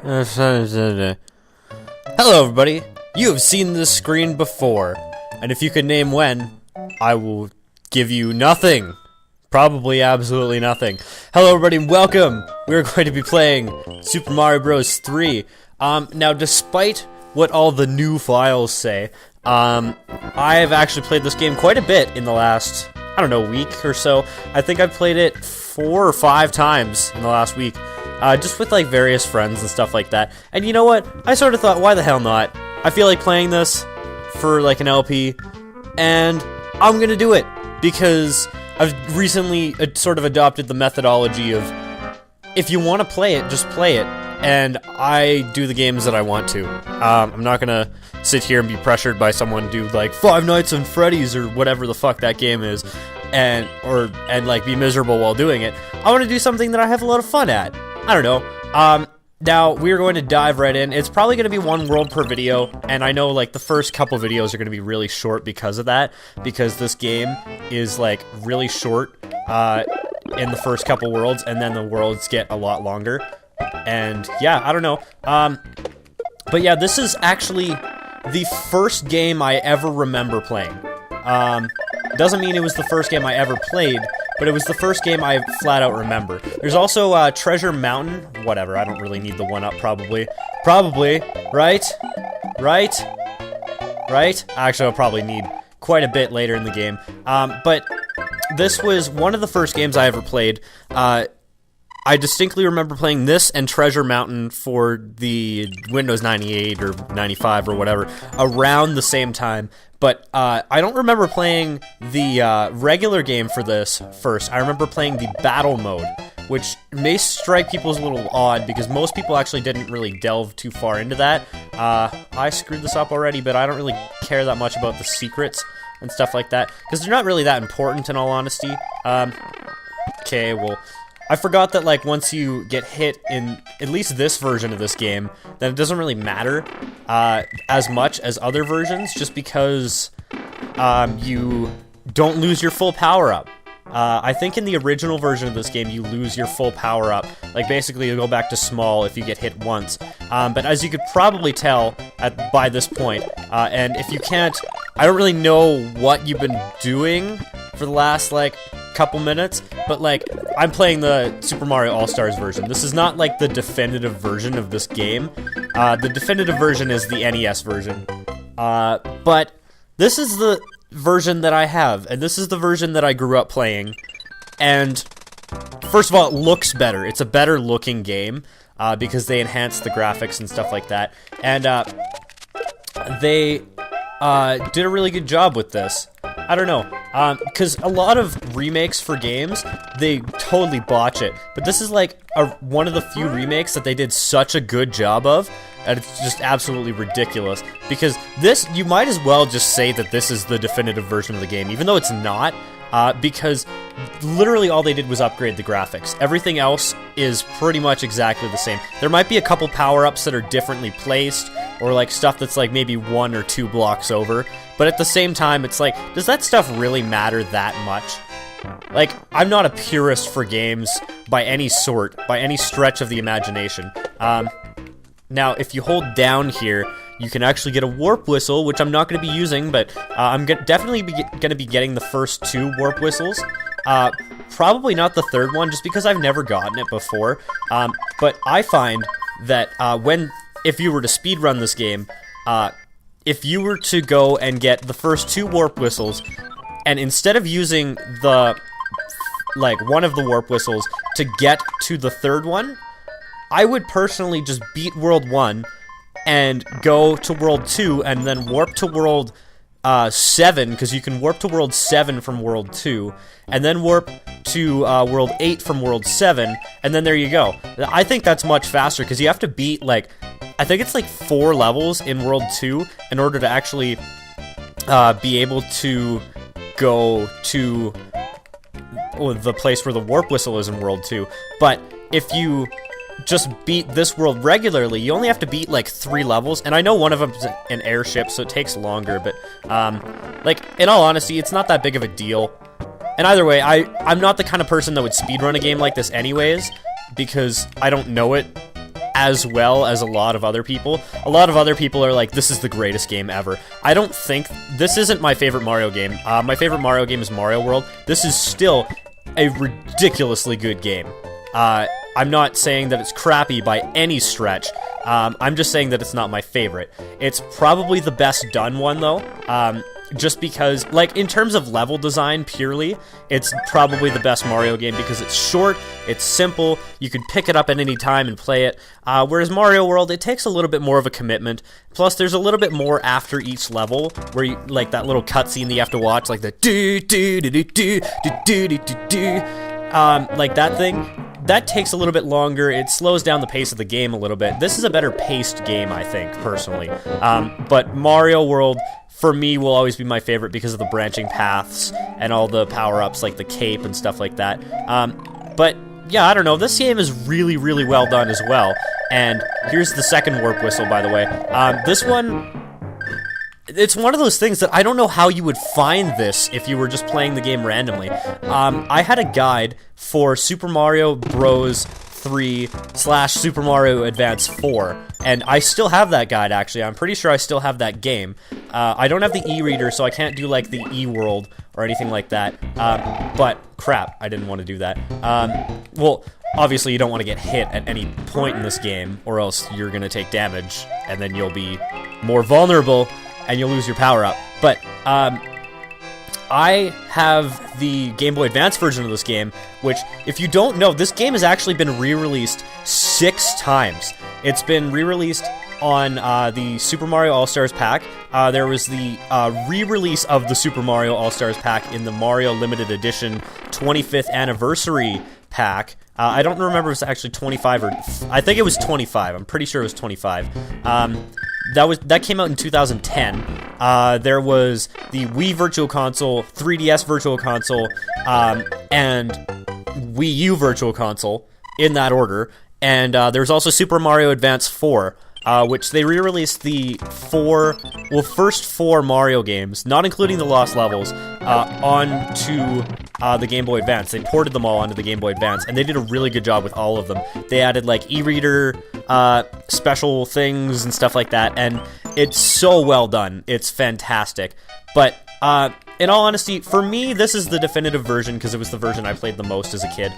Hello, everybody. You have seen this screen before, and if you could name when, I will give you nothing. Probably absolutely nothing. Hello, everybody, and welcome. We're going to be playing Super Mario Bros. 3. Now, despite what all the new files say, I have actually played this game quite a bit in the last, I don't know, week or so. I think I've played it 4 or 5 times in the last week. Just with, like, various friends and stuff like that. And you know what? I sort of thought, why the hell not? I feel like playing this for, like, an LP, and I'm gonna do it, because I've recently sort of adopted the methodology of, if you want to play it, just play it, and I do the games that I want to. I'm not gonna sit here and be pressured by someone to do, like, Five Nights at Freddy's, or whatever the fuck that game is, and like, be miserable while doing it. I want to do something that I have a lot of fun at. I don't know. Now, we're going to dive right in. It's probably going to be one world per video, and I know, like, the first couple videos are going to be really short because of that, because this game is, like, really short, in the first couple worlds, and then the worlds get a lot longer, and, yeah, I don't know. But yeah, this is actually the first game I ever remember playing. Doesn't mean it was the first game I ever played, but it was the first game I flat out remember. There's also Treasure Mountain. Whatever, I don't really need the one-up, probably. Probably, right? Right? Right? Actually, I'll probably need quite a bit later in the game. But this was one of the first games I ever played. I distinctly remember playing this and Treasure Mountain for the Windows 98 or 95 or whatever around the same time. But I don't remember playing the regular game for this first. I remember playing the battle mode, which may strike people as a little odd because most people actually didn't really delve too far into that. I screwed this up already, but I don't really care that much about the secrets and stuff like that because they're not really that important in all honesty. Okay, well, I forgot that, like, once you get hit in at least this version of this game, then it doesn't really matter as much as other versions, just because you don't lose your full power-up. I think in the original version of this game, you lose your full power-up. Like, basically, you go back to small if you get hit once. But as you could probably tell by this point, and if you can't, I don't really know what you've been doing for the last, like, couple minutes, but, like, I'm playing the Super Mario All-Stars version. This is not, like, the definitive version of this game. The definitive version is the NES version. But this is the version that I have, and this is the version that I grew up playing. And, first of all, it looks better. It's a better-looking game, because they enhanced the graphics and stuff like that. And, they did a really good job with this. I don't know, because a lot of remakes for games, they totally botch it, but this is like one of the few remakes that they did such a good job of, and it's just absolutely ridiculous, because this, you might as well just say that this is the definitive version of the game, even though it's not, because literally all they did was upgrade the graphics. Everything else is pretty much exactly the same. There might be a couple power-ups that are differently placed, or like stuff that's like maybe 1 or 2 blocks over, but at the same time, it's like, does that stuff really matter that much? Like, I'm not a purist for games by any sort, by any stretch of the imagination. Now, if you hold down here, you can actually get a warp whistle, which I'm not going to be using, but I'm definitely going to be getting the first 2 warp whistles. Probably not the third one, just because I've never gotten it before. But I find that if you were to speedrun this game, if you were to go and get the first 2 warp whistles, and instead of using one of the warp whistles to get to the third one, I would personally just beat World 1 and go to World 2 and then warp to World 7, because you can warp to World 7 from World 2, and then warp to World 8 from World 7, and then there you go. I think that's much faster, because you have to beat, like, I think it's like 4 levels in World 2 in order to actually be able to go to the place where the warp whistle is in World 2. But if you just beat this world regularly, you only have to beat like 3 levels, and I know one of them's an airship, so it takes longer, but like, in all honesty, it's not that big of a deal. And either way, I'm not the kind of person that would speedrun a game like this anyways, because I don't know it as well as a lot of other people. A lot of other people are like, this is the greatest game ever. I don't think, this isn't my favorite Mario game. My favorite Mario game is Mario World. This is still a ridiculously good game. I'm not saying that it's crappy by any stretch. I'm just saying that it's not my favorite. It's probably the best done one, though. Just because, like, in terms of level design purely, it's probably the best Mario game because it's short, it's simple, you can pick it up at any time and play it, whereas Mario World, it takes a little bit more of a commitment, plus there's a little bit more after each level, where you, like, that little cutscene that you have to watch, like the like that thing. That takes a little bit longer. It slows down the pace of the game a little bit. This is a better paced game, I think, personally. But Mario World, for me, will always be my favorite because of the branching paths and all the power-ups, like the cape and stuff like that. But, yeah, I don't know. This game is really, really well done as well. And here's the second warp whistle, by the way. This one, it's one of those things that I don't know how you would find this if you were just playing the game randomly. I had a guide for Super Mario Bros. 3 / Super Mario Advance 4, and I still have that guide, actually. I'm pretty sure I still have that game. I don't have the e-reader, so I can't do, like, the e-world or anything like that, but crap, I didn't want to do that. Well, obviously you don't want to get hit at any point in this game, or else you're gonna take damage, and then you'll be more vulnerable, and you'll lose your power-up. But, I have the Game Boy Advance version of this game, which, if you don't know, this game has actually been re-released 6 times. It's been re-released on the Super Mario All-Stars pack. There was the re-release of the Super Mario All-Stars pack in the Mario Limited Edition 25th Anniversary pack. I don't remember if it was actually 25 or... I think it was 25. I'm pretty sure it was 25. That came out in 2010. There was the Wii Virtual Console, 3DS Virtual Console, and Wii U Virtual Console, in that order. And there's also Super Mario Advance 4, which they re-released the first 4 Mario games, not including the Lost Levels, onto the Game Boy Advance. They ported them all onto the Game Boy Advance, and they did a really good job with all of them. They added, like, e-reader special things and stuff like that, and it's so well done. It's fantastic. But, in all honesty, for me, this is the definitive version because it was the version I played the most as a kid.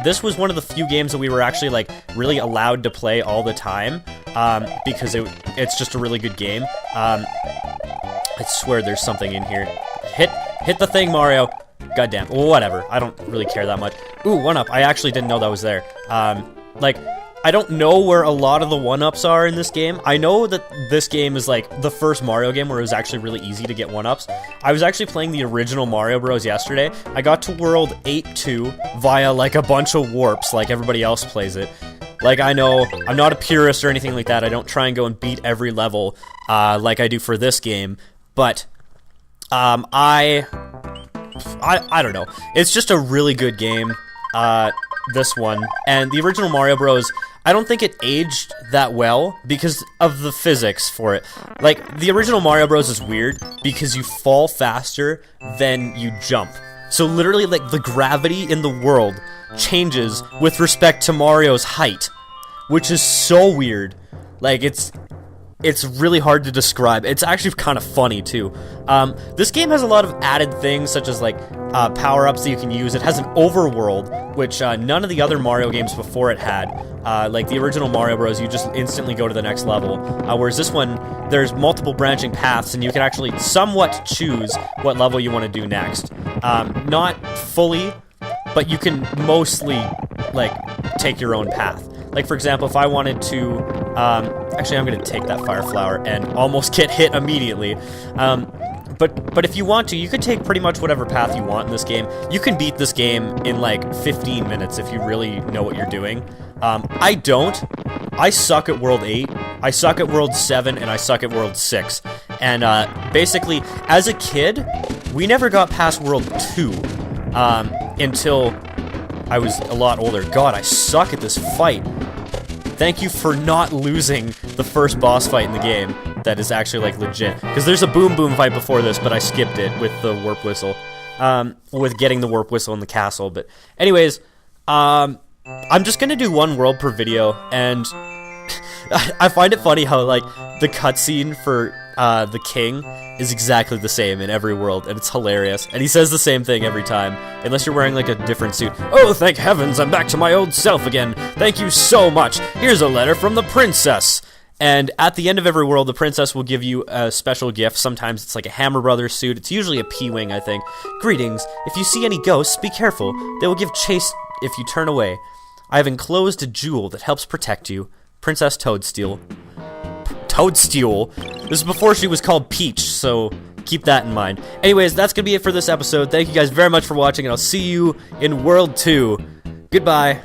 This was one of the few games that we were actually, like, really allowed to play all the time, because it's just a really good game. I swear there's something in here. Hit the thing, Mario. Goddamn. Well, whatever. I don't really care that much. Ooh, 1-up. I actually didn't know that was there. Like, I don't know where a lot of the 1-ups are in this game. I know that this game is, like, the first Mario game where it was actually really easy to get 1-ups. I was actually playing the original Mario Bros. Yesterday. I got to World 8-2 via, like, a bunch of warps, like everybody else plays it. Like, I know, I'm not a purist or anything like that. I don't try and go and beat every level, like I do for this game. But, I don't know. It's just a really good game, this one. And the original Mario Bros., I don't think it aged that well because of the physics for it. Like, the original Mario Bros. Is weird because you fall faster than you jump. So literally, like, the gravity in the world changes with respect to Mario's height, which is so weird. Like, it's really hard to describe. It's actually kind of funny, too. This game has a lot of added things, such as, like, power-ups that you can use. It has an overworld, which none of the other Mario games before it had. Like, the original Mario Bros., you just instantly go to the next level. Whereas this one, there's multiple branching paths, and you can actually somewhat choose what level you want to do next. Not fully, but you can mostly, like, take your own path. Like, for example, if I wanted to... actually, I'm going to take that Fire Flower and almost get hit immediately. But if you want to, you could take pretty much whatever path you want in this game. You can beat this game in, like, 15 minutes if you really know what you're doing. I don't. I suck at World 8, I suck at World 7, and I suck at World 6. And, basically, as a kid, we never got past World 2, until I was a lot older. God, I suck at this fight. Thank you for not losing the first boss fight in the game that is actually, like, legit. Because there's a Boom Boom fight before this, but I skipped it with the Warp Whistle. With getting the Warp Whistle in the castle. But anyways, I'm just gonna do one world per video, and I find it funny how, like, the cutscene for the king is exactly the same in every world, and it's hilarious. And he says the same thing every time, unless you're wearing, like, a different suit. Oh, thank heavens, I'm back to my old self again. Thank you so much. Here's a letter from the princess. And at the end of every world, the princess will give you a special gift. Sometimes it's like a Hammer Brothers suit. It's usually a P-Wing, I think. Greetings. If you see any ghosts, be careful. They will give chase if you turn away. I have enclosed a jewel that helps protect you. Princess Toadstool. Toadstool? This is before she was called Peach, so keep that in mind. Anyways, that's going to be it for this episode. Thank you guys very much for watching, and I'll see you in World 2. Goodbye.